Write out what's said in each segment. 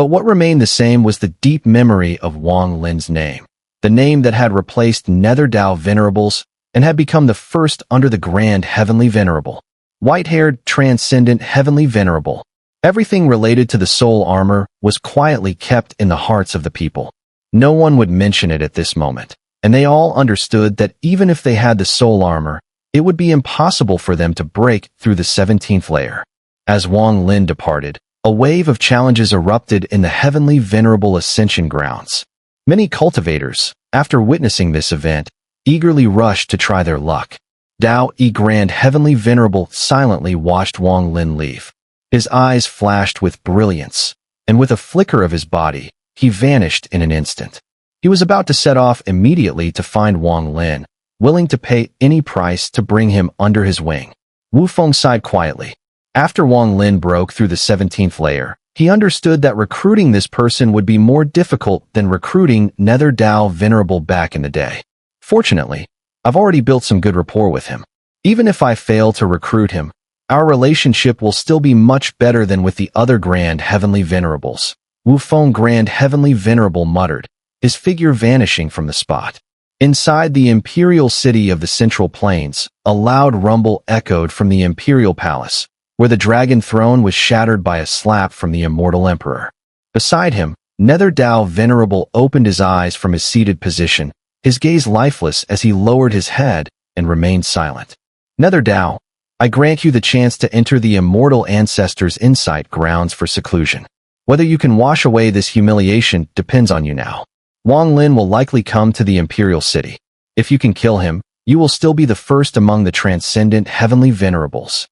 But what remained the same was the deep memory of Wang Lin's name, the name that had replaced Nether Dao Venerables and had become the first under the Grand Heavenly Venerable. White-haired, transcendent Heavenly Venerable. Everything related to the soul armor was quietly kept in the hearts of the people. No one would mention it at this moment, and they all understood that even if they had the soul armor, it would be impossible for them to break through the 17th layer. As Wang Lin departed, a wave of challenges erupted in the Heavenly Venerable Ascension grounds. Many cultivators, after witnessing this event, eagerly rushed to try their luck. Dao E Grand Heavenly Venerable silently watched Wang Lin leave. His eyes flashed with brilliance, and with a flicker of his body, he vanished in an instant. He was about to set off immediately to find Wang Lin, willing to pay any price to bring him under his wing. Wu Feng sighed quietly. After Wang Lin broke through the 17th layer, he understood that recruiting this person would be more difficult than recruiting Nether Dao Venerable back in the day. Fortunately, I've already built some good rapport with him. Even if I fail to recruit him, our relationship will still be much better than with the other Grand Heavenly Venerables. Wu Feng Grand Heavenly Venerable muttered, his figure vanishing from the spot. Inside the imperial city of the Central Plains, a loud rumble echoed from the imperial palace, where the dragon throne was shattered by a slap from the immortal emperor. Beside him, Nether Dao Venerable opened his eyes from his seated position, his gaze lifeless as he lowered his head and remained silent. Nether Dao, I grant you the chance to enter the immortal ancestors' insight grounds for seclusion. Whether you can wash away this humiliation depends on you now. Wang Lin will likely come to the imperial city. If you can kill him, you will still be the first among the transcendent heavenly venerables.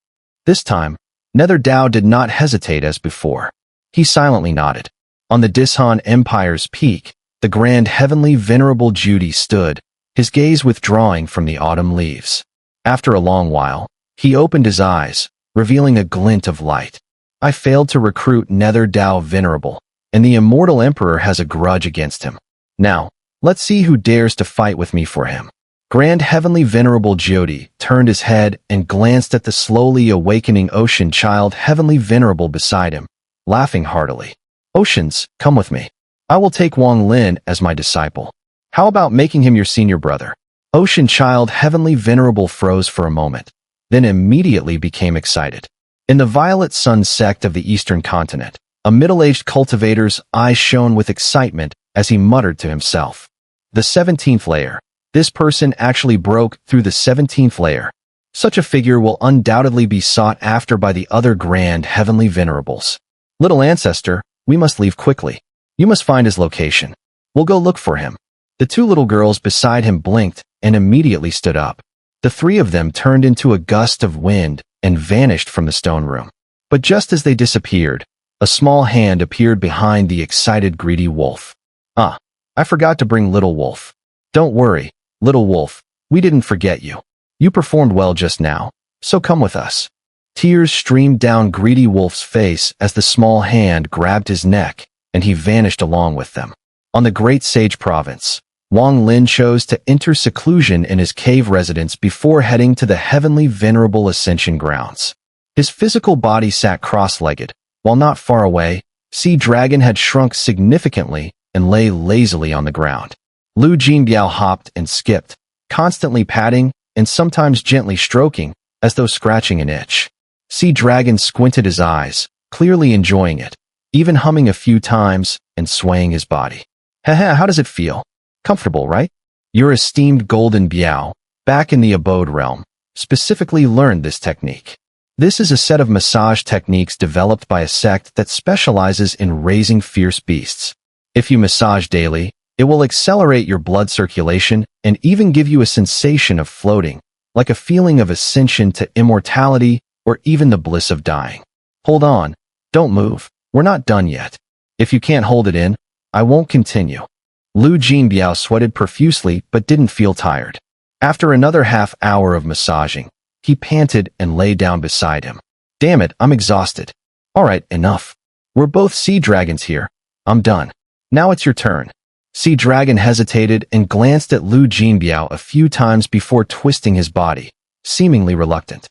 This time, Nether Dao did not hesitate as before. He silently nodded. On the Dishan Empire's peak, the grand heavenly venerable Jiudi stood, his gaze withdrawing from the autumn leaves. After a long while, he opened his eyes, revealing a glint of light. I failed to recruit Nether Dao Venerable, and the immortal emperor has a grudge against him. Now, let's see who dares to fight with me for him. Grand Heavenly Venerable Jiudi turned his head and glanced at the slowly awakening Ocean Child Heavenly Venerable beside him, laughing heartily. Oceans, come with me. I will take Wang Lin as my disciple. How about making him your senior brother? Ocean Child Heavenly Venerable froze for a moment, then immediately became excited. In the Violet Sun sect of the Eastern Continent, a middle-aged cultivator's eyes shone with excitement as he muttered to himself. The 17th layer. This person actually broke through the 17th layer. Such a figure will undoubtedly be sought after by the other Grand Heavenly Venerables. Little ancestor, we must leave quickly. You must find his location. We'll go look for him. The two little girls beside him blinked and immediately stood up. The three of them turned into a gust of wind and vanished from the stone room. But just as they disappeared, a small hand appeared behind the excited greedy wolf. Ah, I forgot to bring Little Wolf. Don't worry, Little Wolf, we didn't forget you. You performed well just now, so come with us. Tears streamed down Greedy Wolf's face as the small hand grabbed his neck, and he vanished along with them. On the Great Sage Province, Wang Lin chose to enter seclusion in his cave residence before heading to the Heavenly Venerable Ascension grounds. His physical body sat cross-legged, while not far away, Sea Dragon had shrunk significantly and lay lazily on the ground. Lu Jinbiao hopped and skipped, constantly patting and sometimes gently stroking, as though scratching an itch. Sea Dragon squinted his eyes, clearly enjoying it, even humming a few times and swaying his body. Haha, how does it feel? Comfortable, right? Your esteemed Golden Biao, back in the Abode Realm, specifically learned this technique. This is a set of massage techniques developed by a sect that specializes in raising fierce beasts. If you massage daily, it will accelerate your blood circulation and even give you a sensation of floating, like a feeling of ascension to immortality or even the bliss of dying. Hold on, don't move, we're not done yet. If you can't hold it in, I won't continue. Lu Jinbiao sweated profusely but didn't feel tired. After another half hour of massaging, he panted and lay down beside him. Damn it, I'm exhausted. Alright, enough. We're both sea dragons here. I'm done. Now it's your turn. Sea Dragon hesitated and glanced at Lu Jinbiao a few times before twisting his body, seemingly reluctant.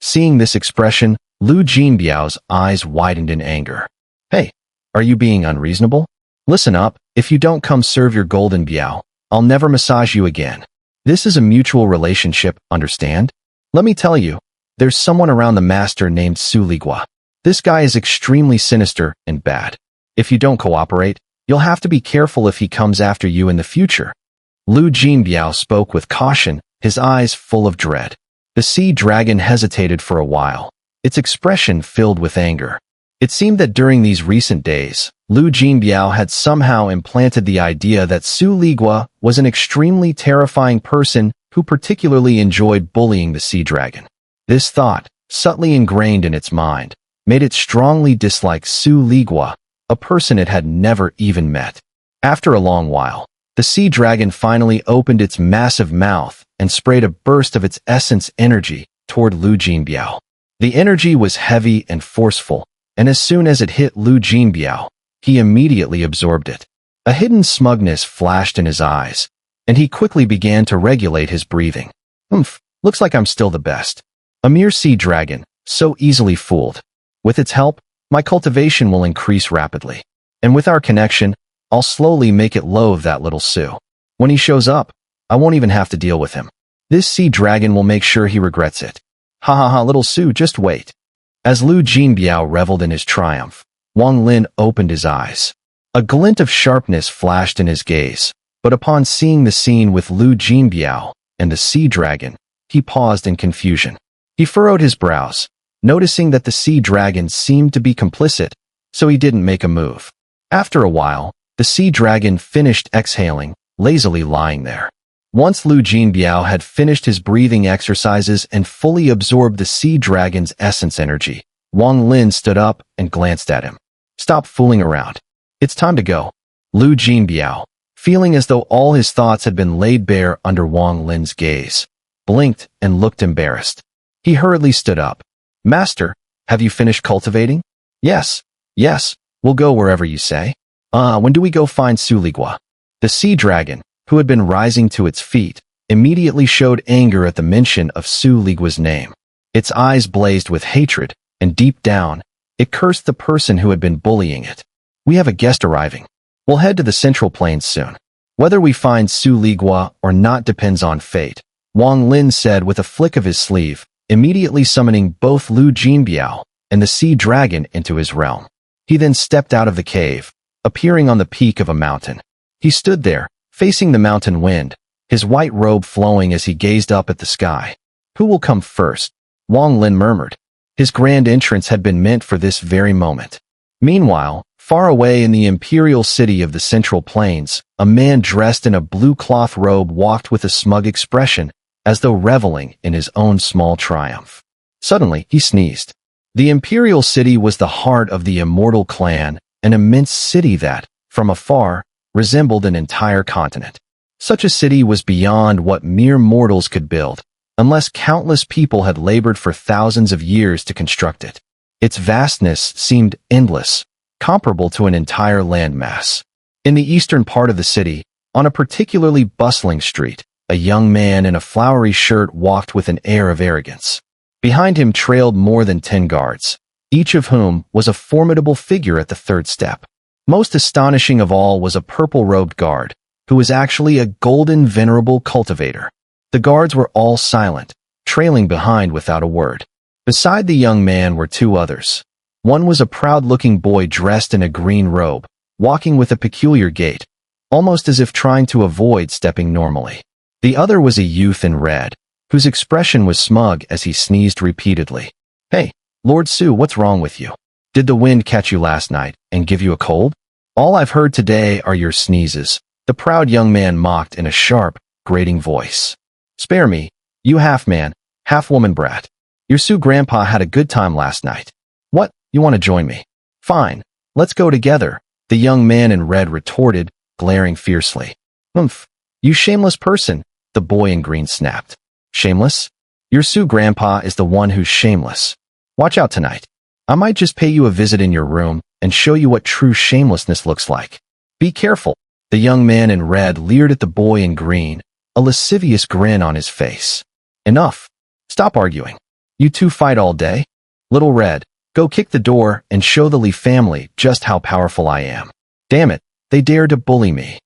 Seeing this expression, Lu Jinbiao's eyes widened in anger. Hey, Are you being unreasonable? Listen up, if you don't come serve your golden biao, I'll never massage you again. This is a mutual relationship, understand? Let me tell you, there's someone around the master named Su Ligua. This guy is extremely sinister and bad. If you don't cooperate, you'll have to be careful if he comes after you in the future. Lu Jinbiao spoke with caution, his eyes full of dread. The sea dragon hesitated for a while, its expression filled with anger. It seemed that during these recent days, Lu Jinbiao had somehow implanted the idea that Su Ligua was an extremely terrifying person who particularly enjoyed bullying the sea dragon. This thought, subtly ingrained in its mind, made it strongly dislike Su Ligua, a person it had never even met. After a long while, the sea dragon finally opened its massive mouth and sprayed a burst of its essence energy toward Lu Jinbiao. The energy was heavy and forceful, and as soon as it hit Lu Jinbiao, he immediately absorbed it. A hidden smugness flashed in his eyes, and he quickly began to regulate his breathing. Looks like I'm still the best. A mere sea dragon, so easily fooled. With its help, my cultivation will increase rapidly. And with our connection, I'll slowly make it loathe that little Su. When he shows up, I won't even have to deal with him. This sea dragon will make sure he regrets it. Ha ha ha, little Su, just wait. As Lu Jinbiao reveled in his triumph, Wang Lin opened his eyes. A glint of sharpness flashed in his gaze, but upon seeing the scene with Lu Jinbiao and the sea dragon, he paused in confusion. He furrowed his brows, noticing that the sea dragon seemed to be complicit, so he didn't make a move. After a while, the sea dragon finished exhaling, lazily lying there. Once Lu Jinbiao had finished his breathing exercises and fully absorbed the sea dragon's essence energy, Wang Lin stood up and glanced at him. Stop fooling around. It's time to go. Lu Jinbiao, feeling as though all his thoughts had been laid bare under Wang Lin's gaze, blinked and looked embarrassed. He hurriedly stood up. Master, have you finished cultivating? Yes, we'll go wherever you say. When do we go find Su Ligua? The sea dragon, who had been rising to its feet, immediately showed anger at the mention of Su Ligua's name. Its eyes blazed with hatred, and deep down, it cursed the person who had been bullying it. We have a guest arriving. We'll head to the Central Plains soon. Whether we find Su Ligua or not depends on fate, Wang Lin said with a flick of his sleeve, immediately summoning both Lu Jinbiao and the sea dragon into his realm. He then stepped out of the cave, appearing on the peak of a mountain. He stood there, facing the mountain wind, his white robe flowing as he gazed up at the sky. Who will come first? Wang Lin murmured. His grand entrance had been meant for this very moment. Meanwhile, far away in the imperial city of the Central Plains, a man dressed in a blue cloth robe walked with a smug expression, as though reveling in his own small triumph. Suddenly, he sneezed. The imperial city was the heart of the immortal clan, an immense city that, from afar, resembled an entire continent. Such a city was beyond what mere mortals could build, unless countless people had labored for thousands of years to construct it. Its vastness seemed endless, comparable to an entire landmass. In the eastern part of the city, on a particularly bustling street, a young man in a flowery shirt walked with an air of arrogance. Behind him trailed more than 10 guards, each of whom was a formidable figure at the third step. Most astonishing of all was a purple-robed guard, who was actually a golden venerable cultivator. The guards were all silent, trailing behind without a word. Beside the young man were 2 others. One was a proud-looking boy dressed in a green robe, walking with a peculiar gait, almost as if trying to avoid stepping normally. The other was a youth in red, whose expression was smug as he sneezed repeatedly. Hey, Lord Su, what's wrong with you? Did the wind catch you last night and give you a cold? All I've heard today are your sneezes, the proud young man mocked in a sharp, grating voice. Spare me, you half-man, half-woman brat. Your Su grandpa had a good time last night. What, you want to join me? Fine, let's go together, the young man in red retorted, glaring fiercely. You shameless person, the boy in green snapped. Shameless? Your Su grandpa is the one who's shameless. Watch out tonight. I might just pay you a visit in your room and show you what true shamelessness looks like. Be careful. The young man in red leered at the boy in green, a lascivious grin on his face. Enough. Stop arguing. You two fight all day? Little Red, Go kick the door and show the Li family just how powerful I am. Damn it, they dare to bully me.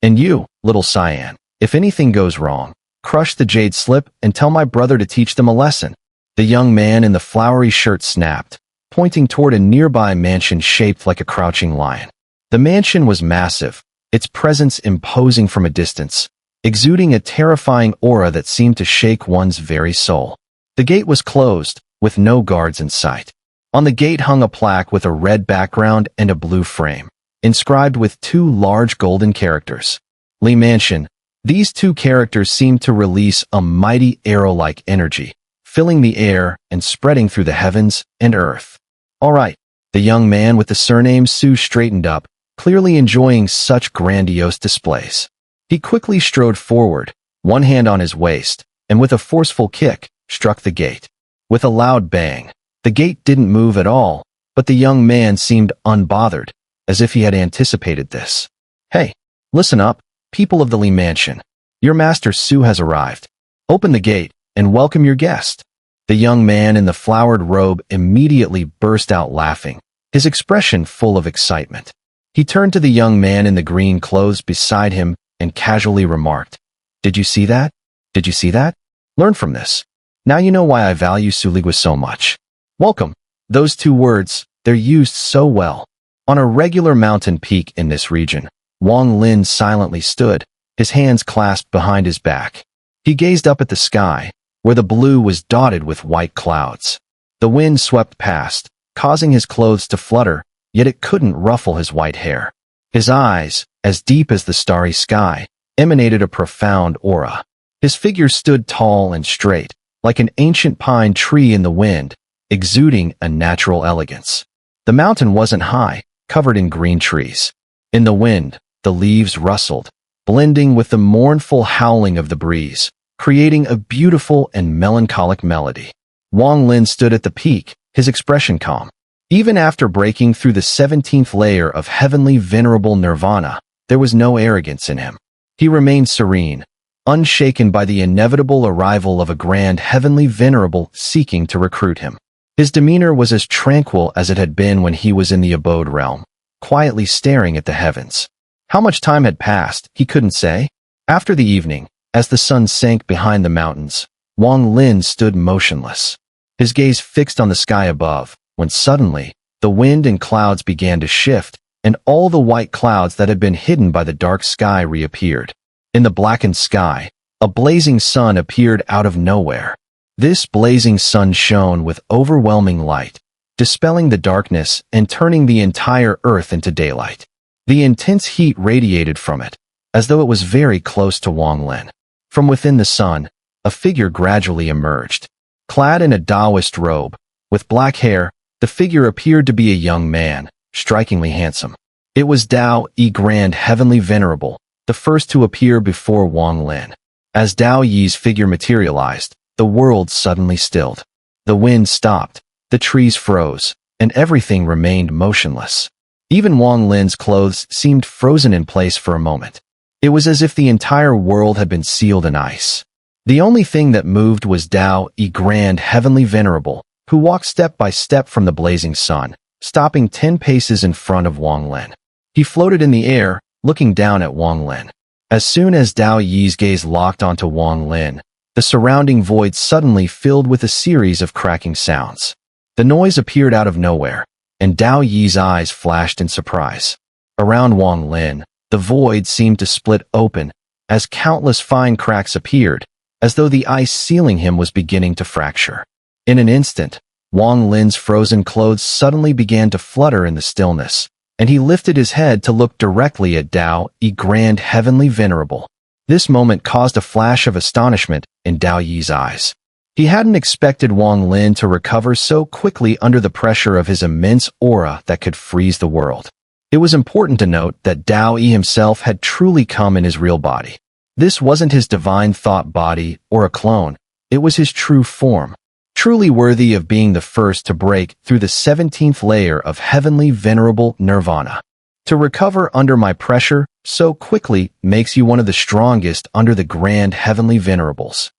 And you, little Cyan, if anything goes wrong, crush the jade slip and tell my brother to teach them a lesson." The young man in the flowery shirt snapped, pointing toward a nearby mansion shaped like a crouching lion. The mansion was massive, its presence imposing from a distance, exuding a terrifying aura that seemed to shake one's very soul. The gate was closed, with no guards in sight. On the gate hung a plaque with a red background and a blue frame, inscribed with two large golden characters. Li Mansion. These two characters seemed to release a mighty arrow-like energy, filling the air and spreading through the heavens and earth. "All right." The young man with the surname Su straightened up, clearly enjoying such grandiose displays. He quickly strode forward, one hand on his waist, and with a forceful kick, struck the gate. With a loud bang, the gate didn't move at all, but the young man seemed unbothered, as if he had anticipated this. "Hey, listen up, people of the Li Mansion. Your master Su has arrived. Open the gate and welcome your guest." The young man in the flowered robe immediately burst out laughing, his expression full of excitement. He turned to the young man in the green clothes beside him and casually remarked, "Did you see that? Did you see that? Learn from this. Now you know why I value Suligua so much. Welcome." Those two words, they're used so well. On a regular mountain peak in this region, Wang Lin silently stood, his hands clasped behind his back. He gazed up at the sky, where the blue was dotted with white clouds. The wind swept past, causing his clothes to flutter, yet it couldn't ruffle his white hair. His eyes, as deep as the starry sky, emanated a profound aura. His figure stood tall and straight, like an ancient pine tree in the wind, exuding a natural elegance. The mountain wasn't high, covered in green trees. In the wind, the leaves rustled, blending with the mournful howling of the breeze, creating a beautiful and melancholic melody. Wang Lin stood at the peak, his expression calm. Even after breaking through the 17th layer of heavenly venerable nirvana, there was no arrogance in him. He remained serene, unshaken by the inevitable arrival of a grand heavenly venerable seeking to recruit him. His demeanor was as tranquil as it had been when he was in the abode realm, quietly staring at the heavens. How much time had passed, he couldn't say. After the evening, as the sun sank behind the mountains, Wang Lin stood motionless, his gaze fixed on the sky above, when suddenly, the wind and clouds began to shift, and all the white clouds that had been hidden by the dark sky reappeared. In the blackened sky, a blazing sun appeared out of nowhere. This blazing sun shone with overwhelming light, dispelling the darkness and turning the entire earth into daylight. The intense heat radiated from it, as though it was very close to Wang Lin. From within the sun, a figure gradually emerged. Clad in a Taoist robe, with black hair, the figure appeared to be a young man, strikingly handsome. It was Dao E Grand Heavenly Venerable, the first to appear before Wang Lin. As Dao Yi's figure materialized, the world suddenly stilled. The wind stopped, the trees froze, and everything remained motionless. Even Wang Lin's clothes seemed frozen in place for a moment. It was as if the entire world had been sealed in ice. The only thing that moved was Dao E Grand Heavenly Venerable, who walked step by step from the blazing sun, stopping 10 paces in front of Wang Lin. He floated in the air, looking down at Wang Lin. As soon as Dao Yi's gaze locked onto Wang Lin, the surrounding void suddenly filled with a series of cracking sounds. The noise appeared out of nowhere, and Dao Yi's eyes flashed in surprise. Around Wang Lin, the void seemed to split open, as countless fine cracks appeared, as though the ice sealing him was beginning to fracture. In an instant, Wang Lin's frozen clothes suddenly began to flutter in the stillness, and he lifted his head to look directly at Dao E Grand Heavenly Venerable. This moment caused a flash of astonishment in Dao Yi's eyes. He hadn't expected Wang Lin to recover so quickly under the pressure of his immense aura that could freeze the world. It was important to note that Dao E himself had truly come in his real body. This wasn't his divine thought body or a clone, it was his true form, truly worthy of being the first to break through the 17th layer of heavenly venerable nirvana. To recover under my pressure so quickly makes you one of the strongest under the grand heavenly venerables.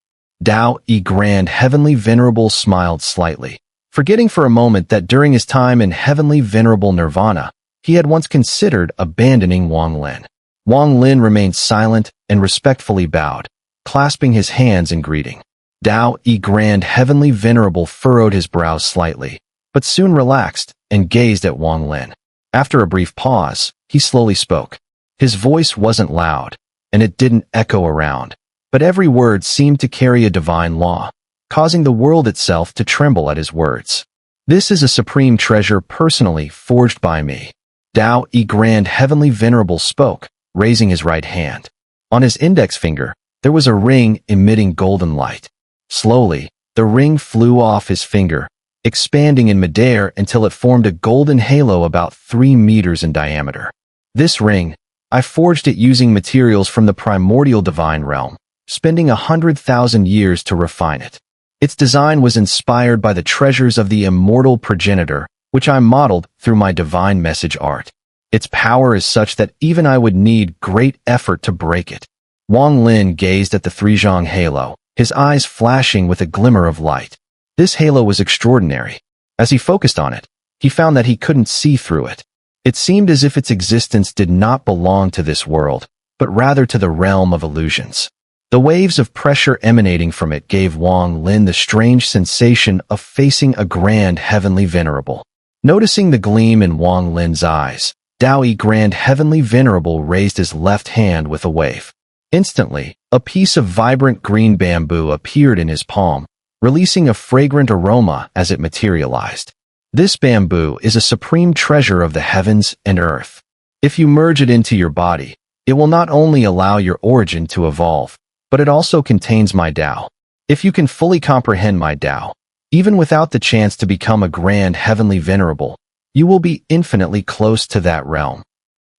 Dao E Grand Heavenly Venerable smiled slightly, forgetting for a moment that during his time in heavenly venerable nirvana, he had once considered abandoning Wang Lin. Wang Lin remained silent and respectfully bowed, clasping his hands in greeting. Dao E Grand Heavenly Venerable furrowed his brows slightly, but soon relaxed and gazed at Wang Lin. After a brief pause, he slowly spoke. His voice wasn't loud, and it didn't echo around, but every word seemed to carry a divine law, causing the world itself to tremble at his words. This is a supreme treasure personally forged by me. Dao E Grand Heavenly Venerable spoke, raising his right hand. On his index finger, there was a ring emitting golden light. Slowly, the ring flew off his finger, expanding in midair until it formed a golden halo about 3 meters in diameter. This ring, I forged it using materials from the primordial divine realm, spending 100,000 years to refine it. Its design was inspired by the treasures of the immortal progenitor, which I modeled through my divine message art. Its power is such that even I would need great effort to break it. Wang Lin gazed at the three-zhang halo, his eyes flashing with a glimmer of light. This halo was extraordinary. As he focused on it, he found that he couldn't see through it. It seemed as if its existence did not belong to this world, but rather to the realm of illusions. The waves of pressure emanating from it gave Wang Lin the strange sensation of facing a grand heavenly venerable. Noticing the gleam in Wang Lin's eyes, Dao E Grand Heavenly Venerable raised his left hand with a wave. Instantly, a piece of vibrant green bamboo appeared in his palm, releasing a fragrant aroma as it materialized. This bamboo is a supreme treasure of the heavens and earth. If you merge it into your body, it will not only allow your origin to evolve, but it also contains my Dao. If you can fully comprehend my Dao, even without the chance to become a grand heavenly venerable, you will be infinitely close to that realm.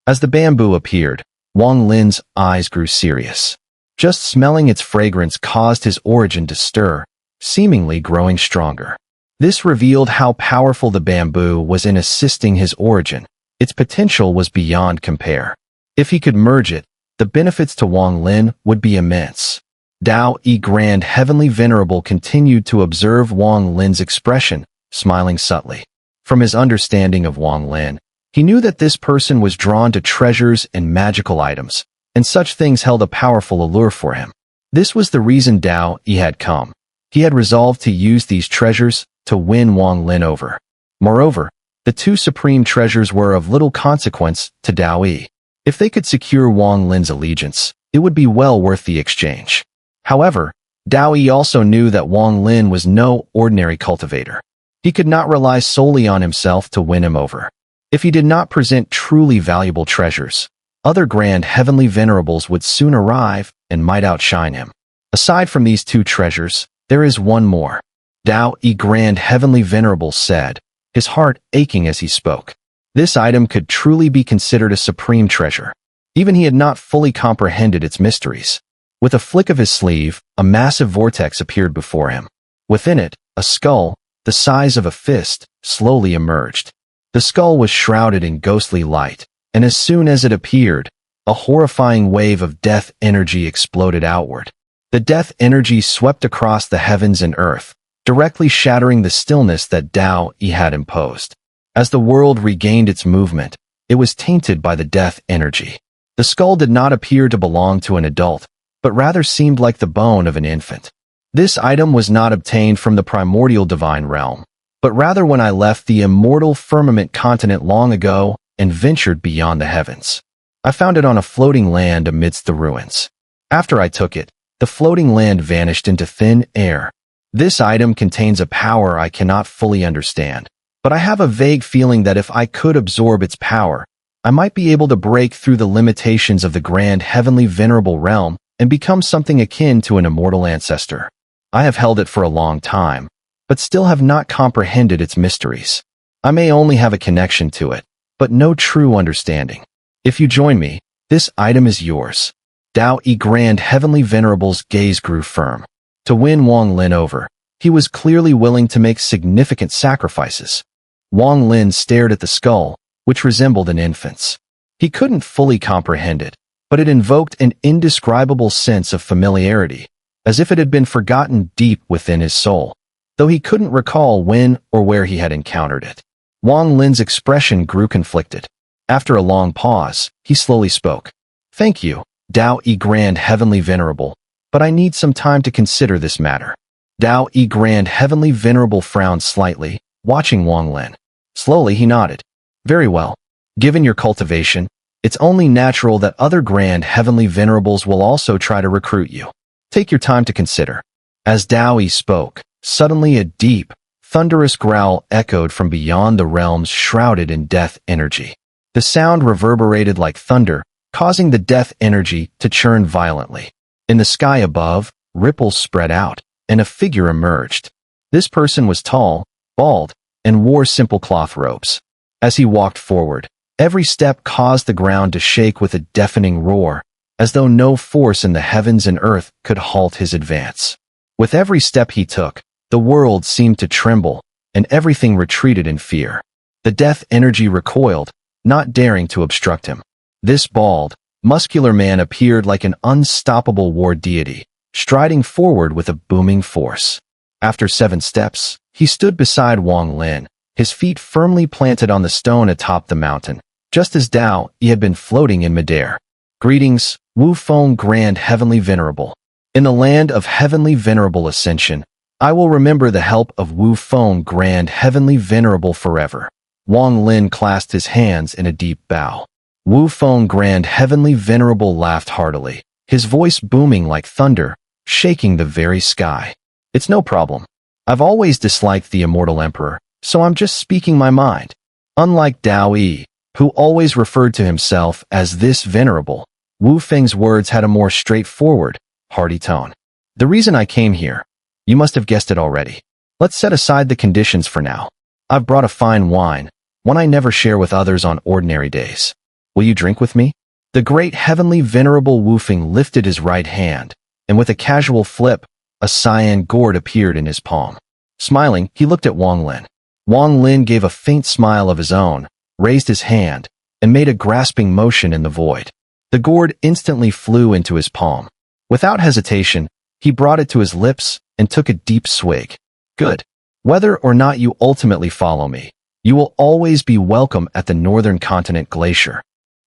As the bamboo appeared, Wang Lin's eyes grew serious. Just smelling its fragrance caused his origin to stir, seemingly growing stronger. This revealed how powerful the bamboo was in assisting his origin. Its potential was beyond compare. If he could merge it, the benefits to Wang Lin would be immense. Dao E Grand Heavenly Venerable continued to observe Wang Lin's expression, smiling subtly. From his understanding of Wang Lin, he knew that this person was drawn to treasures and magical items, and such things held a powerful allure for him. This was the reason Dao E had come. He had resolved to use these treasures to win Wang Lin over. Moreover, the two supreme treasures were of little consequence to Dao E. If they could secure Wang Lin's allegiance, it would be well worth the exchange. However, Dao E also knew that Wang Lin was no ordinary cultivator. He could not rely solely on himself to win him over. If he did not present truly valuable treasures, other grand heavenly venerables would soon arrive and might outshine him. Aside from these two treasures, there is one more. Dao E Grand Heavenly Venerable said, his heart aching as he spoke. This item could truly be considered a supreme treasure. Even he had not fully comprehended its mysteries. With a flick of his sleeve, a massive vortex appeared before him. Within it, a skull, the size of a fist, slowly emerged. The skull was shrouded in ghostly light, and as soon as it appeared, a horrifying wave of death energy exploded outward. The death energy swept across the heavens and earth, directly shattering the stillness that Dao E had imposed. As the world regained its movement, it was tainted by the death energy. The skull did not appear to belong to an adult, but rather seemed like the bone of an infant. This item was not obtained from the primordial divine realm, but rather when I left the immortal firmament continent long ago and ventured beyond the heavens. I found it on a floating land amidst the ruins. After I took it, the floating land vanished into thin air. This item contains a power I cannot fully understand, but I have a vague feeling that if I could absorb its power, I might be able to break through the limitations of the grand heavenly venerable realm and become something akin to an immortal ancestor. I have held it for a long time, but still have not comprehended its mysteries. I may only have a connection to it, but no true understanding. If you join me, this item is yours. Dao E Grand Heavenly Venerable's gaze grew firm. To win Wang Lin over, he was clearly willing to make significant sacrifices. Wang Lin stared at the skull, which resembled an infant's. He couldn't fully comprehend it, but it invoked an indescribable sense of familiarity, as if it had been forgotten deep within his soul. though he couldn't recall when or where he had encountered it. Wang Lin's expression grew conflicted. After a long pause, he slowly spoke. "Thank you, Dao E Grand Heavenly Venerable, but I need some time to consider this matter." Dao E Grand Heavenly Venerable frowned slightly, watching Wang Lin. Slowly, he nodded. "Very well. Given your cultivation, it's only natural that other Grand Heavenly Venerables will also try to recruit you. Take your time to consider." As Dao E spoke, suddenly a deep, thunderous growl echoed from beyond the realms shrouded in death energy. The sound reverberated like thunder, causing the death energy to churn violently. In the sky above, ripples spread out, and a figure emerged. This person was tall, bald, and wore simple cloth robes. As he walked forward, every step caused the ground to shake with a deafening roar, as though no force in the heavens and earth could halt his advance. With every step he took, the world seemed to tremble, and everything retreated in fear. The death energy recoiled, not daring to obstruct him. This bald, muscular man appeared like an unstoppable war deity, striding forward with a booming force. After 7 steps, he stood beside Wang Lin, his feet firmly planted on the stone atop the mountain, just as Dao E had been floating in midair. "Greetings, Wu Feng Grand Heavenly Venerable. In the land of Heavenly Venerable Ascension, I will remember the help of Wu Feng Grand Heavenly Venerable forever." Wang Lin clasped his hands in a deep bow. Wu Feng Grand Heavenly Venerable laughed heartily, his voice booming like thunder, shaking the very sky. "It's no problem. I've always disliked the Immortal Emperor, so I'm just speaking my mind." Unlike Dao E, who always referred to himself as this Venerable, Wu Feng's words had a more straightforward, hearty tone. "The reason I came here, you must have guessed it already. Let's set aside the conditions for now. I've brought a fine wine, one I never share with others on ordinary days. Will you drink with me?" The great Heavenly Venerable Wu Feng lifted his right hand, and with a casual flip, a cyan gourd appeared in his palm. Smiling, he looked at Wang Lin. Wang Lin gave a faint smile of his own, raised his hand, and made a grasping motion in the void. The gourd instantly flew into his palm. Without hesitation, he brought it to his lips and took a deep swig. "Good. Whether or not you ultimately follow me, you will always be welcome at the Northern Continent Glacier."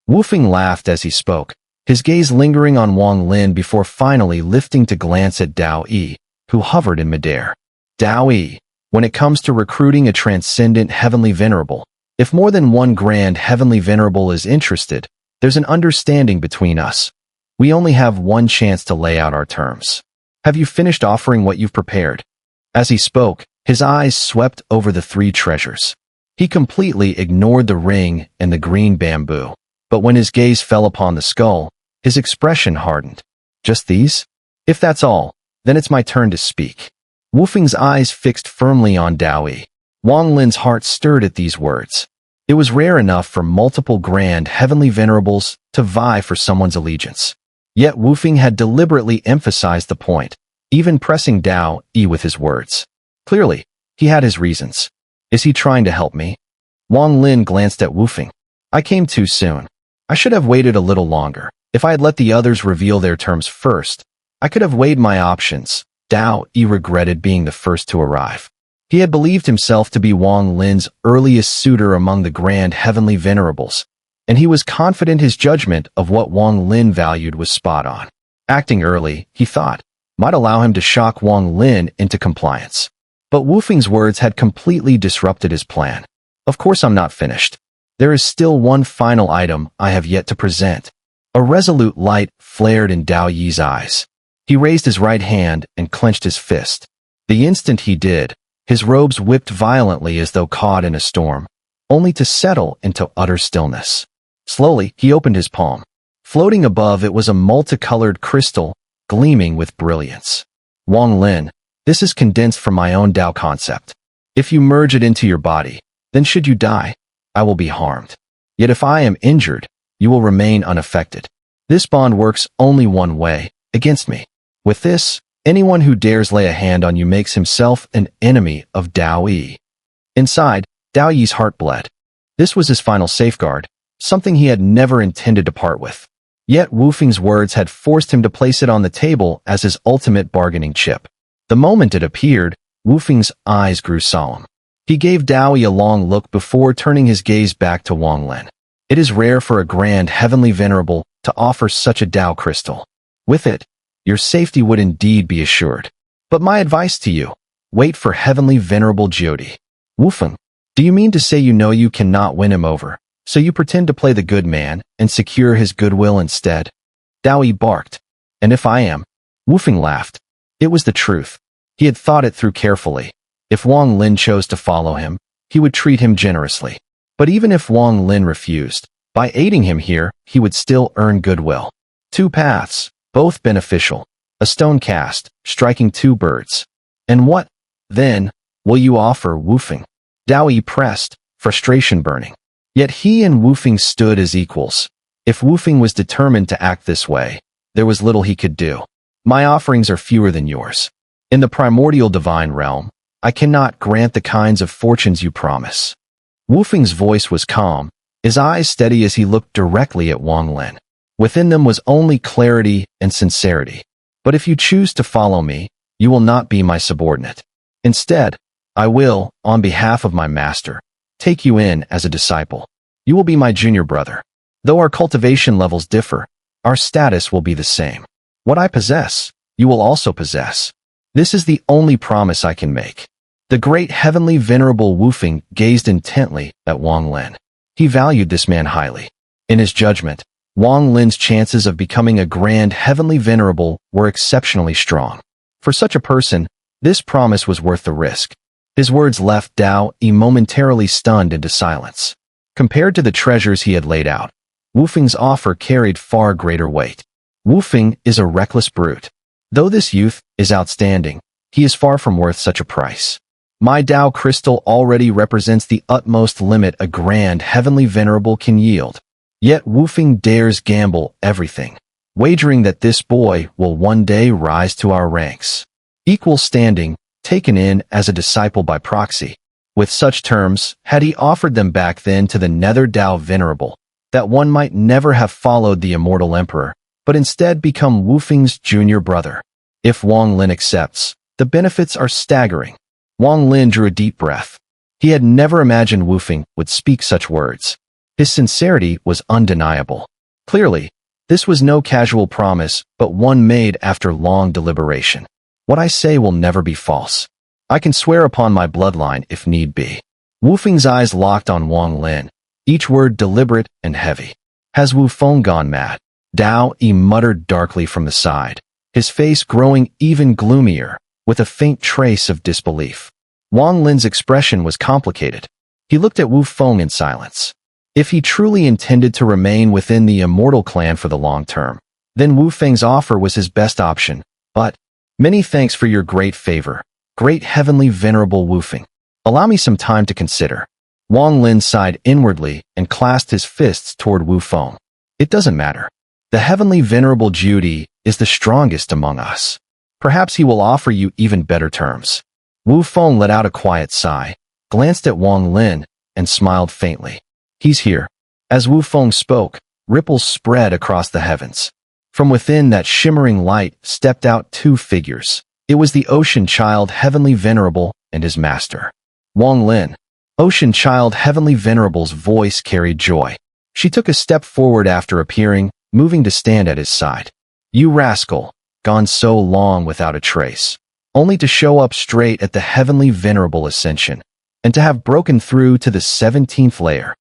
Wu Feng laughed as he spoke, his gaze lingering on Wang Lin before finally lifting to glance at Dao E, who hovered in midair. "Dao E, when it comes to recruiting a transcendent Heavenly Venerable, if more than one Grand Heavenly Venerable is interested, there's an understanding between us. We only have one chance to lay out our terms. Have you finished offering what you've prepared?" As he spoke, his eyes swept over the 3 treasures. He completely ignored the ring and the green bamboo, but when his gaze fell upon the skull, his expression hardened. "Just these? If that's all, then it's my turn to speak." Wu Feng's eyes fixed firmly on Dao E. Wang Lin's heart stirred at these words. It was rare enough for multiple Grand Heavenly Venerables to vie for someone's allegiance. Yet Wu Feng had deliberately emphasized the point, even pressing Dao E with his words. Clearly, he had his reasons. Is he trying to help me? Wang Lin glanced at Wu Feng. "I came too soon. I should have waited a little longer. If I had let the others reveal their terms first, I could have weighed my options." Dao E regretted being the first to arrive. He had believed himself to be Wang Lin's earliest suitor among the Grand Heavenly Venerables, and he was confident his judgment of what Wang Lin valued was spot on. Acting early, he thought, might allow him to shock Wang Lin into compliance. But Wu Feng's words had completely disrupted his plan. "Of course I'm not finished. There is still one final item I have yet to present." A resolute light flared in Dao Yi's eyes. He raised his right hand and clenched his fist. The instant he did, his robes whipped violently as though caught in a storm, only to settle into utter stillness. Slowly, he opened his palm. Floating above it was a multicolored crystal, gleaming with brilliance. "Wang Lin, this is condensed from my own Dao concept. If you merge it into your body, then should you die, I will be harmed. Yet if I am injured, you will remain unaffected. This bond works only one way, against me. With this, anyone who dares lay a hand on you makes himself an enemy of Dao E." Inside, Dao Yi's heart bled. This was his final safeguard, something he had never intended to part with. Yet Wu Feng's words had forced him to place it on the table as his ultimate bargaining chip. The moment it appeared, Wu Feng's eyes grew solemn. He gave Dao E a long look before turning his gaze back to Wang Lin. It is rare for a grand heavenly venerable to offer such a Dao crystal. With it, your safety would indeed be assured. But my advice to you, wait for heavenly venerable Jiudi. Wu Feng, do you mean to say you know you cannot win him over, so you pretend to play the good man and secure his goodwill instead? Dao E barked. And if I am? Wu Feng laughed. It was the truth. He had thought it through carefully. If Wang Lin chose to follow him, he would treat him generously. But even if Wang Lin refused, by aiding him here, he would still earn goodwill. Two paths, both beneficial. A stone cast, striking two birds. And what, then, will you offer, Wu Feng? Dao E pressed, frustration burning. Yet he and Wu Feng stood as equals. If Wu Feng was determined to act this way, there was little he could do. My offerings are fewer than yours. In the primordial divine realm, I cannot grant the kinds of fortunes you promise. Wu Feng's voice was calm, his eyes steady as he looked directly at Wang Lin. Within them was only clarity and sincerity. But if you choose to follow me, you will not be my subordinate. Instead, I will, on behalf of my master, take you in as a disciple. You will be my junior brother. Though our cultivation levels differ, our status will be the same. What I possess, you will also possess. This is the only promise I can make. The great heavenly venerable Wu Feng gazed intently at Wang Lin. He valued this man highly. In his judgment, Wang Lin's chances of becoming a grand heavenly venerable were exceptionally strong. For such a person, this promise was worth the risk. His words left Dao E momentarily stunned into silence. Compared to the treasures he had laid out, Wu Feng's offer carried far greater weight. Wu Feng is a reckless brute. Though this youth is outstanding, he is far from worth such a price. My Dao crystal already represents the utmost limit a grand heavenly venerable can yield. Yet Wu Feng dares gamble everything, wagering that this boy will one day rise to our ranks. Equal standing, taken in as a disciple by proxy. With such terms, had he offered them back then to the nether Dao venerable, that one might never have followed the immortal emperor, but instead become Wu Feng's junior brother. If Wang Lin accepts, the benefits are staggering. Wang Lin drew a deep breath. He had never imagined Wu Feng would speak such words. His sincerity was undeniable. Clearly, this was no casual promise, but one made after long deliberation. What I say will never be false. I can swear upon my bloodline if need be. Wu Feng's eyes locked on Wang Lin, each word deliberate and heavy. Has Wu Feng gone mad? Dao E muttered darkly from the side, his face growing even gloomier, with a faint trace of disbelief. Wang Lin's expression was complicated. He looked at Wu Feng in silence. If he truly intended to remain within the immortal clan for the long term, then Wu Feng's offer was his best option. But, many thanks for your great favor, great heavenly venerable Wu Feng. Allow me some time to consider. Wang Lin sighed inwardly and clasped his fists toward Wu Feng. It doesn't matter. The heavenly venerable Jiudi is the strongest among us. Perhaps he will offer you even better terms. Wu Feng let out a quiet sigh, glanced at Wang Lin, and smiled faintly. He's here. As Wu Feng spoke, ripples spread across the heavens. From within that shimmering light stepped out two figures. It was the Ocean Child Heavenly Venerable and his master. Wang Lin. Ocean Child Heavenly Venerable's voice carried joy. She took a step forward after appearing, moving to stand at his side. You rascal, gone so long without a trace, only to show up straight at the Heavenly Venerable Ascension, and to have broken through to the 17th layer.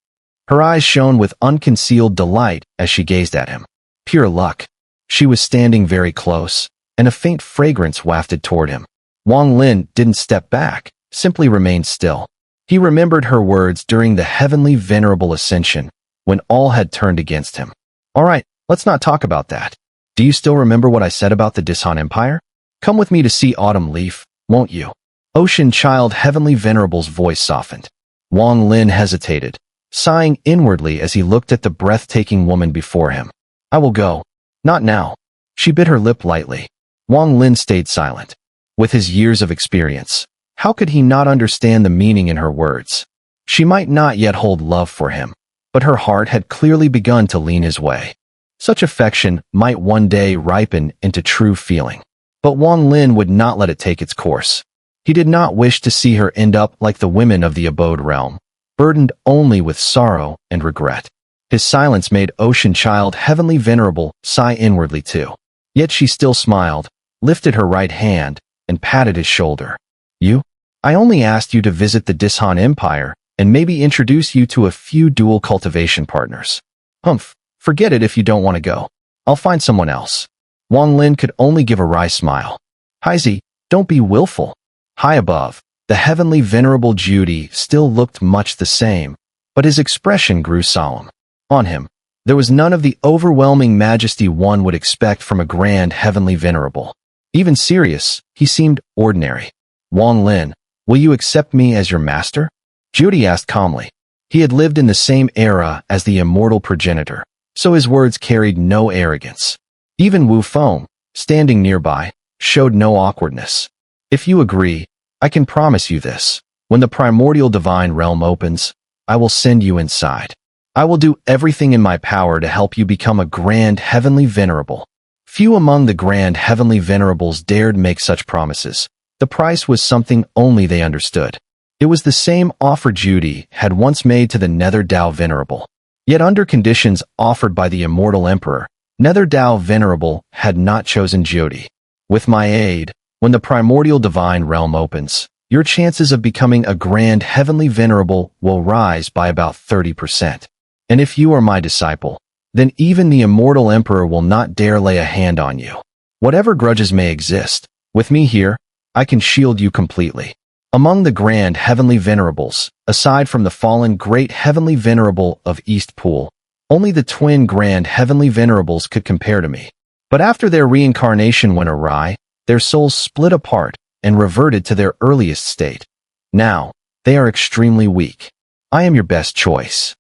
Her eyes shone with unconcealed delight as she gazed at him. Pure luck. She was standing very close, and a faint fragrance wafted toward him. Wang Lin didn't step back, simply remained still. He remembered her words during the Heavenly Venerable Ascension, when all had turned against him. All right, let's not talk about that. Do you still remember what I said about the Dishan Empire? Come with me to see Autumn Leaf, won't you? Ocean Child Heavenly Venerable's voice softened. Wang Lin hesitated, sighing inwardly as he looked at the breathtaking woman before him. I will go. Not now. She bit her lip lightly. Wang Lin stayed silent. With his years of experience, how could he not understand the meaning in her words? She might not yet hold love for him, but her heart had clearly begun to lean his way. Such affection might one day ripen into true feeling. But Wang Lin would not let it take its course. He did not wish to see her end up like the women of the abode realm, burdened only with sorrow and regret. His silence made Ocean Child Heavenly Venerable sigh inwardly too. Yet she still smiled, lifted her right hand, and patted his shoulder. You? I only asked you to visit the Dishan Empire and maybe introduce you to a few dual cultivation partners. Humph, forget it if you don't want to go. I'll find someone else. Wang Lin could only give a wry smile. Haizi, don't be willful. High above, the Heavenly Venerable Jiudi still looked much the same, but his expression grew solemn. On him, there was none of the overwhelming majesty one would expect from a grand Heavenly Venerable. Even serious, he seemed ordinary. Wang Lin, will you accept me as your master? Jiudi asked calmly. He had lived in the same era as the immortal progenitor, so his words carried no arrogance. Even Wu Feng, standing nearby, showed no awkwardness. If you agree, I can promise you this. When the primordial divine realm opens, I will send you inside. I will do everything in my power to help you become a grand heavenly venerable. Few among the grand heavenly venerables dared make such promises. The price was something only they understood. It was the same offer Jiudi had once made to the Nether Dao Venerable. Yet under conditions offered by the immortal emperor, Nether Dao Venerable had not chosen Jiudi. With my aid, when the primordial divine realm opens, your chances of becoming a grand heavenly venerable will rise by about 30%. And if you are my disciple, then even the immortal emperor will not dare lay a hand on you. Whatever grudges may exist, with me here, I can shield you completely. Among the grand heavenly venerables, aside from the fallen great heavenly venerable of East Pool, only the twin grand heavenly venerables could compare to me. But after their reincarnation went awry, their souls split apart and reverted to their earliest state. Now, they are extremely weak. I am your best choice.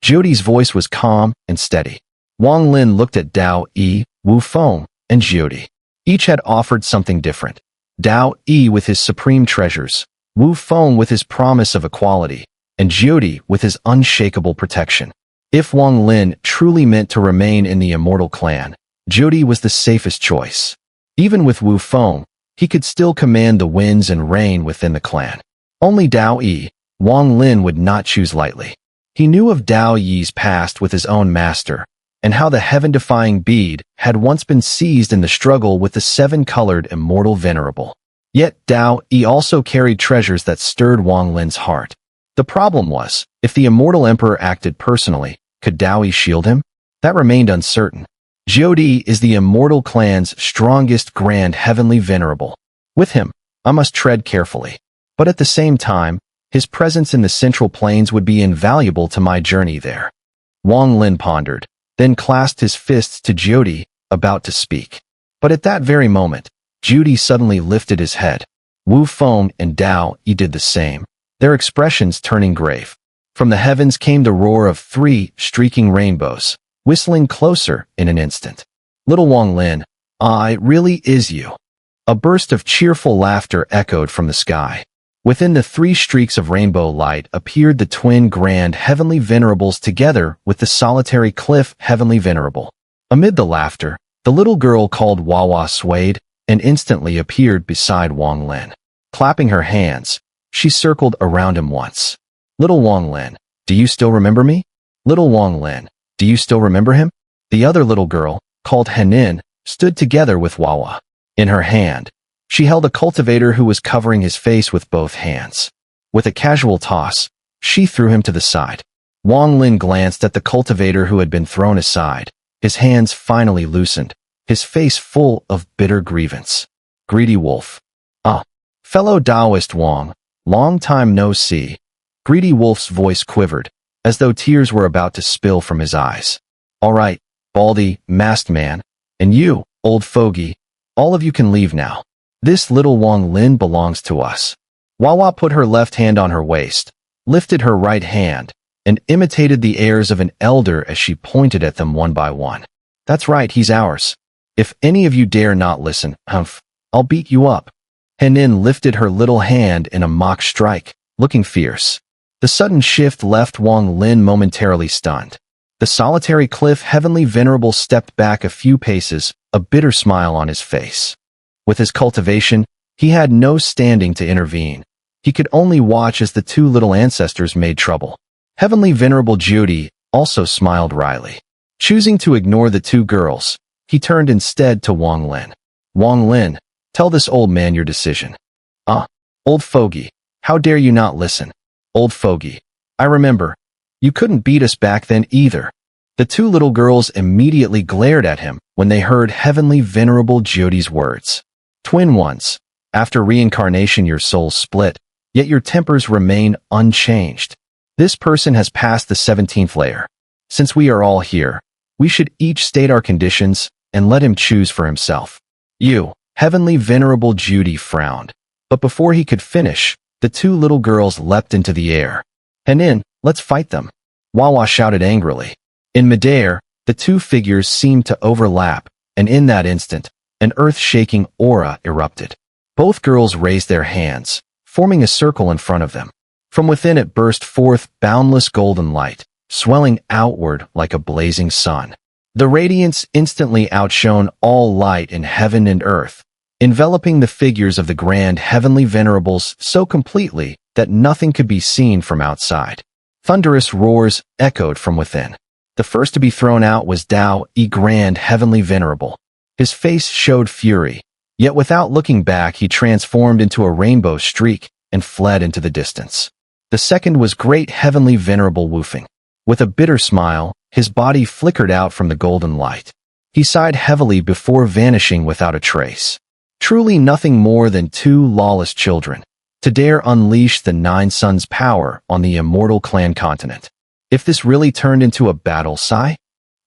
Jiudi's voice was calm and steady. Wang Lin looked at Dao E, Wu Feng, and Jiudi. Each had offered something different. Dao E with his supreme treasures, Wu Feng with his promise of equality, and Jiudi with his unshakable protection. If Wang Lin truly meant to remain in the immortal clan, Jiudi was the safest choice. Even with Wu Feng, he could still command the winds and rain within the clan. Only Dao E, Wang Lin would not choose lightly. He knew of Dao Yi's past with his own master, and how the heaven-defying bead had once been seized in the struggle with the seven-colored immortal venerable. Yet Dao E also carried treasures that stirred Wang Lin's heart. The problem was, if the immortal emperor acted personally, could Dao E shield him? That remained uncertain. Jiudi is the immortal clan's strongest grand heavenly venerable. With him, I must tread carefully. But at the same time, his presence in the central plains would be invaluable to my journey there. Wang Lin pondered, then clasped his fists to Jiudi, about to speak. But at that very moment, Jiudi suddenly lifted his head. Wu Feng and Dao E did the same, their expressions turning grave. From the heavens came the roar of 3 streaking rainbows, whistling closer in an instant. Little Wang Lin, it really is you. A burst of cheerful laughter echoed from the sky. Within the 3 streaks of rainbow light appeared the twin grand heavenly venerables together with the solitary cliff heavenly venerable. Amid the laughter, the little girl called Wawa swayed and instantly appeared beside Wang Lin. Clapping her hands, she circled around him once. Little Wang Lin, do you still remember me? Little Wang Lin, do you still remember him? The other little girl, called Henin, stood together with Wawa. In her hand, she held a cultivator who was covering his face with both hands. With a casual toss, she threw him to the side. Wang Lin glanced at the cultivator who had been thrown aside. His hands finally loosened, his face full of bitter grievance. Greedy wolf. Fellow Taoist Wang, long time no see. Greedy wolf's voice quivered, as though tears were about to spill from his eyes. All right, Baldy, masked man, and you, old fogey, all of you can leave now. This little Wang Lin belongs to us. Wawa put her left hand on her waist, lifted her right hand, and imitated the airs of an elder as she pointed at them one by one. That's right, he's ours. If any of you dare not listen, I'll beat you up. Henin lifted her little hand in a mock strike, looking fierce. The sudden shift left Wang Lin momentarily stunned. The solitary cliff heavenly venerable stepped back a few paces, a bitter smile on his face. With his cultivation, He had no standing to intervene. He could only watch as the two little ancestors made trouble. Heavenly Venerable Jiudi also smiled wryly. Choosing to ignore the two girls, he turned instead to Wang Lin. Wang Lin, tell this old man your decision. Old fogey, how dare you not listen? Old fogey, I remember. You couldn't beat us back then either. The two little girls immediately glared at him when they heard Heavenly Venerable Jiudi's words. Twin ones, after reincarnation your souls split, yet your tempers remain unchanged. This person has passed the 17th layer. Since we are all here, we should each state our conditions and let him choose for himself. You, Heavenly Venerable Jiudi frowned, but before he could finish, the two little girls leapt into the air. Henin, let's fight them. Wawa shouted angrily. In midair, the two figures seemed to overlap, and in that instant, an earth-shaking aura erupted. Both girls raised their hands, forming a circle in front of them. From within it burst forth boundless golden light, swelling outward like a blazing sun. The radiance instantly outshone all light in heaven and earth, enveloping the figures of the grand heavenly venerables so completely that nothing could be seen from outside. Thunderous roars echoed from within. The first to be thrown out was Dao E, grand heavenly venerable. His face showed fury, yet without looking back he transformed into a rainbow streak and fled into the distance. The second was great heavenly venerable Feng. With a bitter smile, his body flickered out from the golden light. He sighed heavily before vanishing without a trace. Truly nothing more than two lawless children, to dare unleash the Nine Suns' power on the immortal clan continent. If this really turned into a battle, sigh?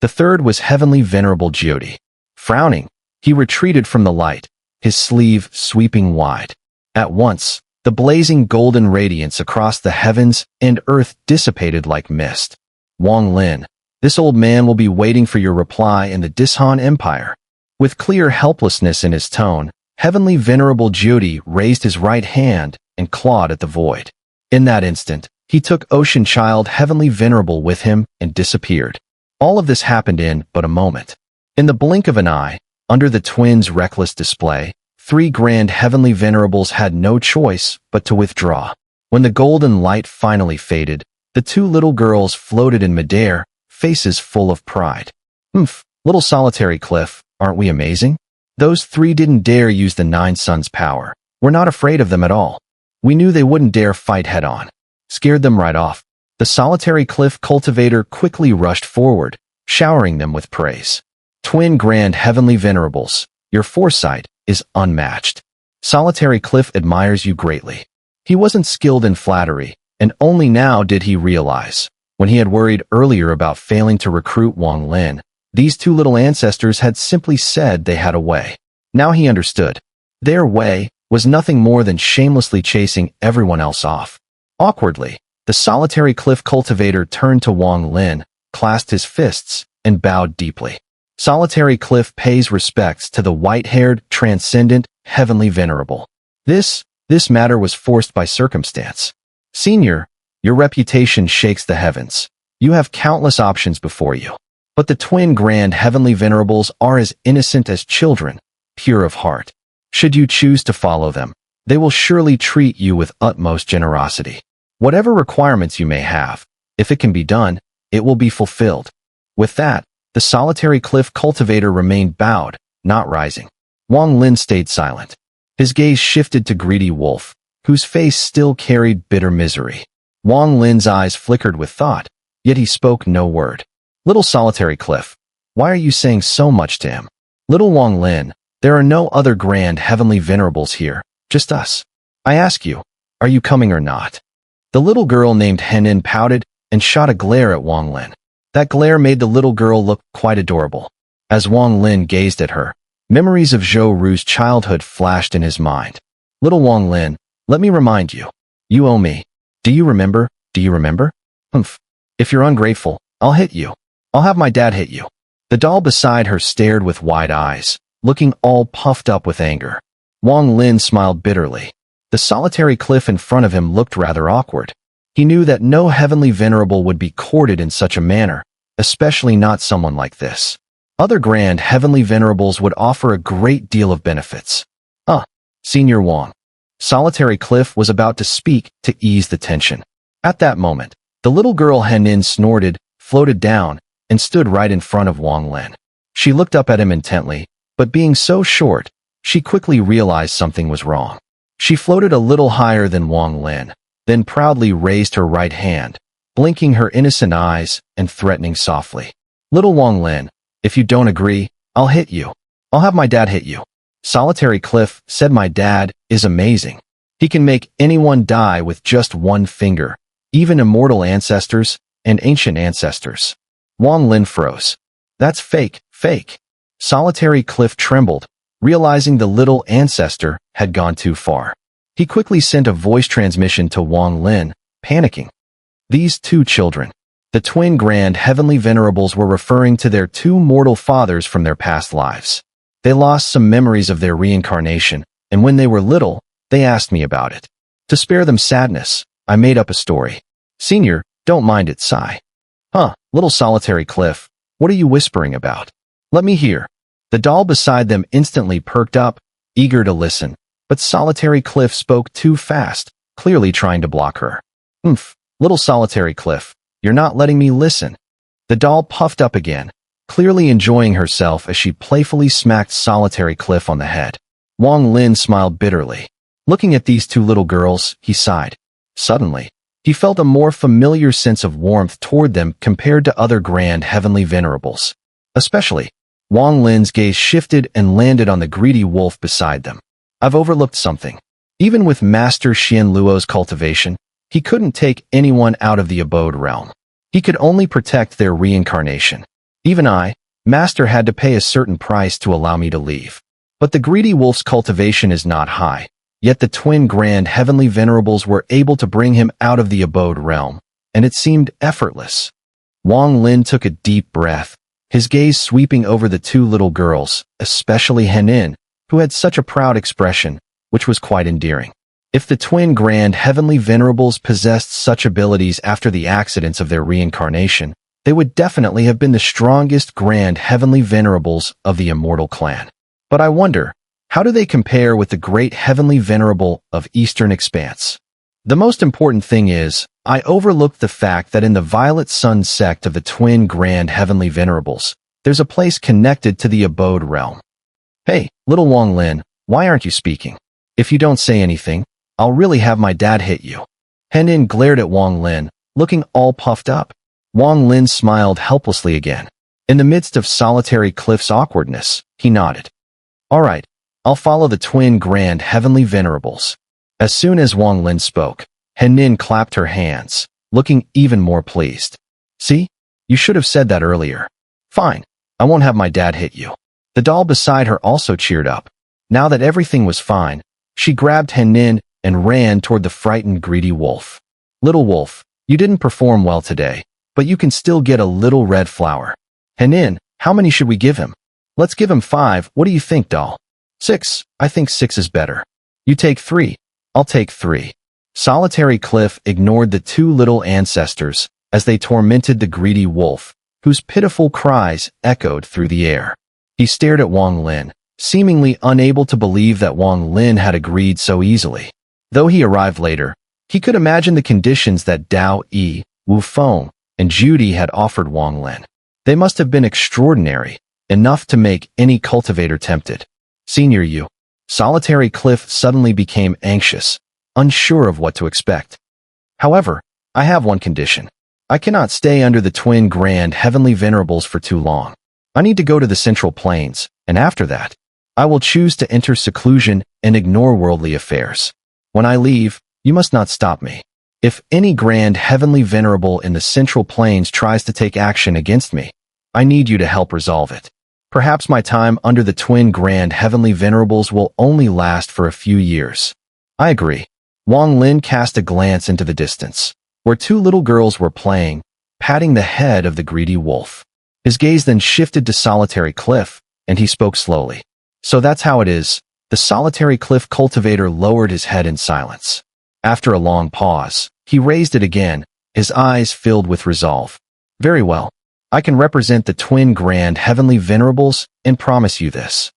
The third was Heavenly Venerable Jiudi. Frowning, he retreated from the light, his sleeve sweeping wide. At once, the blazing golden radiance across the heavens and earth dissipated like mist. Wang Lin, this old man will be waiting for your reply in the Dishan Empire. With clear helplessness in his tone, Heavenly Venerable Jiudi raised his right hand and clawed at the void. In that instant, he took Ocean Child Heavenly Venerable with him and disappeared. All of this happened in but a moment. In the blink of an eye, under the twins' reckless display, three grand heavenly venerables had no choice but to withdraw. When the golden light finally faded, the two little girls floated in midair, faces full of pride. Little solitary cliff, aren't we amazing? Those three didn't dare use the Nine Suns' power. We're not afraid of them at all. We knew they wouldn't dare fight head-on. Scared them right off. The solitary cliff cultivator quickly rushed forward, showering them with praise. Twin grand heavenly venerables, your foresight is unmatched. Solitary cliff admires you greatly. He wasn't skilled in flattery, and only now did he realize, when he had worried earlier about failing to recruit Wang Lin, these two little ancestors had simply said they had a way. Now he understood. Their way was nothing more than shamelessly chasing everyone else off. Awkwardly, the solitary cliff cultivator turned to Wang Lin, clasped his fists, and bowed deeply. Solitary cliff pays respects to the white-haired, transcendent, heavenly venerable. This matter was forced by circumstance. Senior, your reputation shakes the heavens. You have countless options before you. But the twin grand heavenly venerables are as innocent as children, pure of heart. Should you choose to follow them, they will surely treat you with utmost generosity. Whatever requirements you may have, if it can be done, it will be fulfilled. With that, the solitary cliff cultivator remained bowed, not rising. Wang Lin stayed silent. His gaze shifted to greedy wolf, whose face still carried bitter misery. Wang Lin's eyes flickered with thought, yet he spoke no word. Little solitary cliff, why are you saying so much to him? Little Wang Lin, there are no other grand heavenly venerables here, just us. I ask you, are you coming or not? The little girl named Henin pouted and shot a glare at Wang Lin. That glare made the little girl look quite adorable. As Wang Lin gazed at her, memories of Zhou Ru's childhood flashed in his mind. Little Wang Lin, let me remind you. You owe me. Do you remember? Do you remember? If you're ungrateful, I'll hit you. I'll have my dad hit you. The doll beside her stared with wide eyes, looking all puffed up with anger. Wang Lin smiled bitterly. The solitary cliff in front of him looked rather awkward. He knew that no heavenly venerable would be courted in such a manner, especially not someone like this. Other grand heavenly venerables would offer a great deal of benefits. Senior Wang. Solitary Cliff was about to speak to ease the tension. At that moment, the little girl Henin snorted, floated down, and stood right in front of Wang Lin. She looked up at him intently, but being so short, she quickly realized something was wrong. She floated a little higher than Wang Lin, then proudly raised her right hand, blinking her innocent eyes and threatening softly. Little Wang Lin, if you don't agree, I'll hit you. I'll have my dad hit you. Solitary Cliff said my dad is amazing. He can make anyone die with just one finger, even immortal ancestors and ancient ancestors. Wang Lin froze. That's fake, fake. Solitary Cliff trembled, realizing the little ancestor had gone too far. He quickly sent a voice transmission to Wang Lin, panicking. These two children, the twin grand heavenly venerables, were referring to their two mortal fathers from their past lives. They lost some memories of their reincarnation, and when they were little, they asked me about it. To spare them sadness, I made up a story. Senior, don't mind it, sigh. Huh, little Solitary Cliff, what are you whispering about? Let me hear. The doll beside them instantly perked up, eager to listen, but Solitary Cliff spoke too fast, clearly trying to block her. Little Solitary Cliff, you're not letting me listen. The doll puffed up again, clearly enjoying herself as she playfully smacked Solitary Cliff on the head. Wang Lin smiled bitterly. Looking at these two little girls, he sighed. Suddenly, he felt a more familiar sense of warmth toward them compared to other grand heavenly venerables. Especially, Wang Lin's gaze shifted and landed on the greedy wolf beside them. I've overlooked something. Even with Master Xian Luo's cultivation, he couldn't take anyone out of the abode realm. He could only protect their reincarnation. Even I, Master, had to pay a certain price to allow me to leave. But the greedy wolf's cultivation is not high, yet the twin grand heavenly venerables were able to bring him out of the abode realm, and it seemed effortless. Wang Lin took a deep breath, his gaze sweeping over the two little girls, especially Henin, who had such a proud expression, which was quite endearing. If the twin grand heavenly venerables possessed such abilities after the accidents of their reincarnation, they would definitely have been the strongest grand heavenly venerables of the immortal clan. But I wonder, how do they compare with the great heavenly venerable of Eastern Expanse? The most important thing is, I overlooked the fact that in the Violet Sun sect of the twin grand heavenly venerables, there's a place connected to the abode realm. Hey, little Wang Lin, why aren't you speaking? If you don't say anything, I'll really have my dad hit you. Henin glared at Wang Lin, looking all puffed up. Wang Lin smiled helplessly again. In the midst of Solitary Cliff's awkwardness, he nodded. All right, I'll follow the twin grand heavenly venerables. As soon as Wang Lin spoke, Henin clapped her hands, looking even more pleased. See? You should have said that earlier. Fine, I won't have my dad hit you. The doll beside her also cheered up. Now that everything was fine, she grabbed Henin and ran toward the frightened greedy wolf. Little wolf, you didn't perform well today, but you can still get a little red flower. Henin, how many should we give him? Let's give him 5, what do you think, doll? 6, I think 6 is better. You take 3, I'll take 3. Solitary Cliff ignored the two little ancestors as they tormented the greedy wolf, whose pitiful cries echoed through the air. He stared at Wang Lin, seemingly unable to believe that Wang Lin had agreed so easily. Though he arrived later, he could imagine the conditions that Dao E, Feng, and Jiudi had offered Wang Lin. They must have been extraordinary, enough to make any cultivator tempted. Senior you. Solitary Cliff suddenly became anxious, unsure of what to expect. However, I have one condition. I cannot stay under the twin grand heavenly venerables for too long. I need to go to the Central Plains, and after that, I will choose to enter seclusion and ignore worldly affairs. When I leave, you must not stop me. If any grand heavenly venerable in the Central Plains tries to take action against me, I need you to help resolve it. Perhaps my time under the twin grand heavenly venerables will only last for a few years. I agree. Wang Lin cast a glance into the distance, where two little girls were playing, patting the head of the greedy wolf. His gaze then shifted to Solitary Cliff, and he spoke slowly. So that's how it is. The Solitary Cliff cultivator lowered his head in silence. After a long pause, he raised it again, his eyes filled with resolve. Very well. I can represent the twin grand heavenly venerables and promise you this.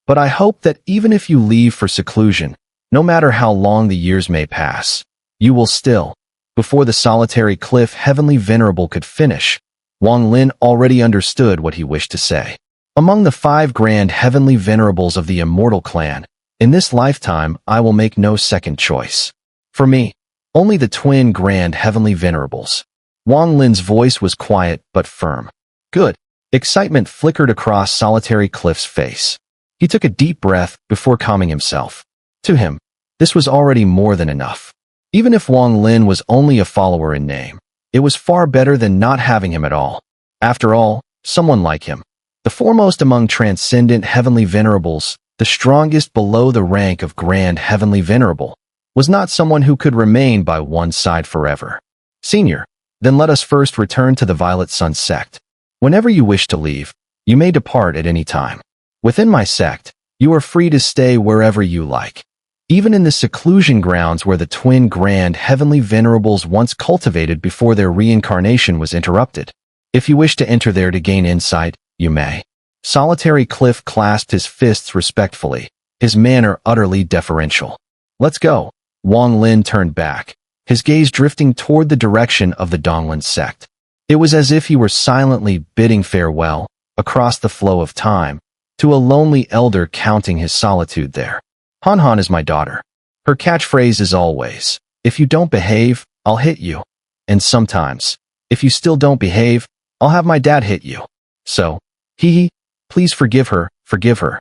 But I hope that even if you leave for seclusion, no matter how long the years may pass, you will still." Before the solitary cliff Heavenly Venerable could finish, Wang Lin already understood what he wished to say. "Among the 5 grand Heavenly Venerables of the Immortal clan, in this lifetime I will make no second choice. For me, only the twin grand Heavenly Venerables." Wang Lin's voice was quiet but firm. "Good." Excitement flickered across Solitary Cliff's face. He took a deep breath before calming himself. To him, this was already more than enough. Even if Wang Lin was only a follower in name, it was far better than not having him at all. After all, someone like him, the foremost among transcendent Heavenly Venerables, the strongest below the rank of Grand Heavenly Venerable, was not someone who could remain by one side forever. "Senior, then let us first return to the Violet Sun sect. Whenever you wish to leave, you may depart at any time. Within my sect, you are free to stay wherever you like. Even in the seclusion grounds where the twin grand Heavenly Venerables once cultivated before their reincarnation was interrupted. If you wish to enter there to gain insight, you may." Solitary Cliff clasped his fists respectfully, his manner utterly deferential. "Let's go." Wang Lin turned back, his gaze drifting toward the direction of the Donglan sect. It was as if he were silently bidding farewell, across the flow of time, to a lonely elder counting his solitude there. "Han Han is my daughter. Her catchphrase is always, 'If you don't behave, I'll hit you.' And sometimes, 'If you still don't behave, I'll have my dad hit you.' So, please forgive her, forgive her."